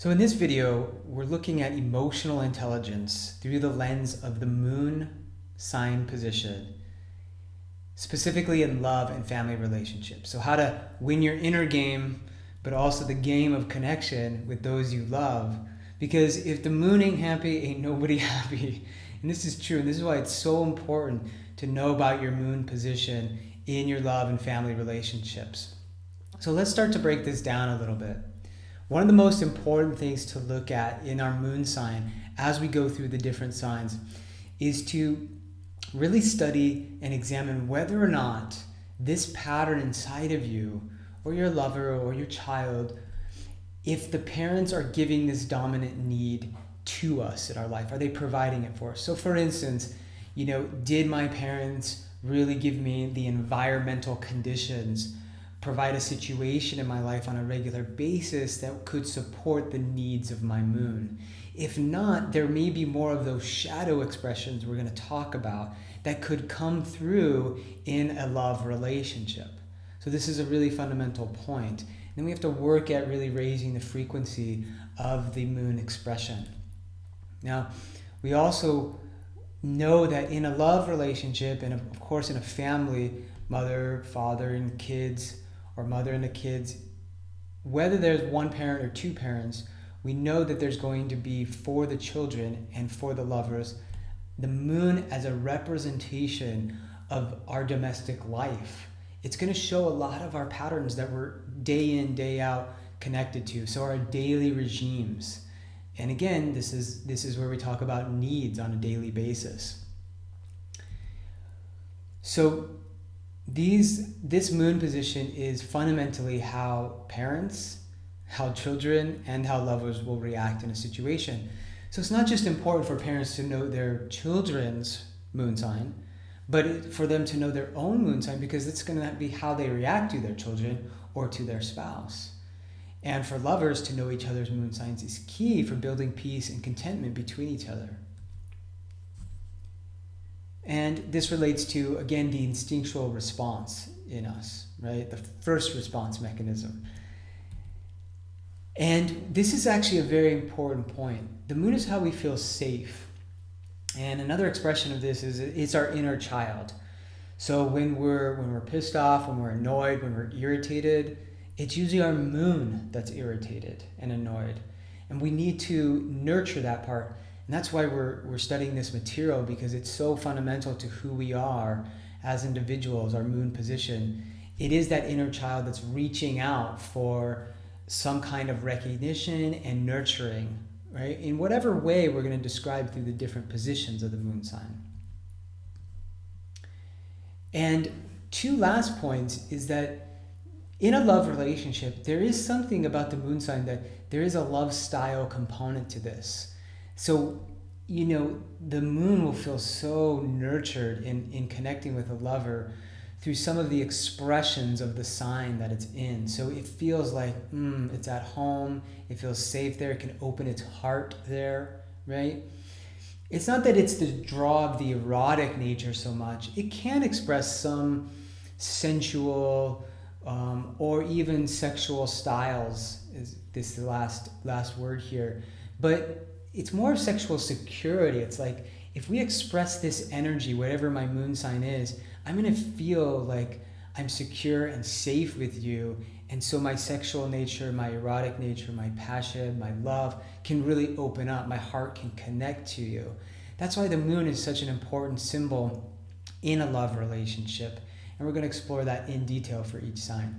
So in this video, we're looking at emotional intelligence through the lens of the moon sign position, specifically in love and family relationships. So how to win your inner game, but also the game of connection with those you love. Because if the moon ain't happy, ain't nobody happy. And this is true, and this is why it's so important to know about your moon position in your love and family relationships. So let's start to break this down a little bit. One of the most important things to look at in our moon sign as we go through the different signs is to really study and examine whether or not this pattern inside of you or your lover or your child, if the parents are giving this dominant need to us in our life, are they providing it for us? So for instance, did my parents really give me the environmental conditions, provide a situation in my life on a regular basis that could support the needs of my moon? If not, there may be more of those shadow expressions we're going to talk about that could come through in a love relationship. So this is a really fundamental point. Then we have to work at really raising the frequency of the moon expression. Now, we also know that in a love relationship, and of course in a family, mother, father, and kids, or mother and the kids, whether there's one parent or two parents, we know that there's going to be, for the children and for the lovers, the moon as a representation of our domestic life. It's going to show a lot of our patterns that we're day in, day out connected to. So our daily regimes. And again, this is where we talk about needs on a daily basis. So this moon position is fundamentally how parents, how children, and how lovers will react in a situation. So it's not just important for parents to know their children's moon sign, but for them to know their own moon sign, because it's going to be how they react to their children or to their spouse. And for lovers to know each other's moon signs is key for building peace and contentment between each other. And this relates to, again, the instinctual response in us, right? The first response mechanism. And this is actually a very important point. The moon is how we feel safe. And another expression of this is it's our inner child. So when we're pissed off, when we're annoyed, when we're irritated, it's usually our moon that's irritated and annoyed. And we need to nurture that part. And that's why we're studying this material, because it's so fundamental to who we are as individuals, our moon position. It is that inner child that's reaching out for some kind of recognition and nurturing, right? In whatever way we're going to describe through the different positions of the moon sign. And two last points is that in a love relationship, there is something about the moon sign that there is a love style component to this. So, the moon will feel so nurtured in connecting with a lover through some of the expressions of the sign that it's in. So it feels like it's at home, it feels safe there, it can open its heart there, right? It's not that it's the draw of the erotic nature so much. It can express some sensual or even sexual styles, is this the last word here. But it's more of sexual security. It's like, if we express this energy, whatever my moon sign is, I'm going to feel like I'm secure and safe with you. And so my sexual nature, my erotic nature, my passion, my love can really open up. My heart can connect to you. That's why the moon is such an important symbol in a love relationship. And we're going to explore that in detail for each sign.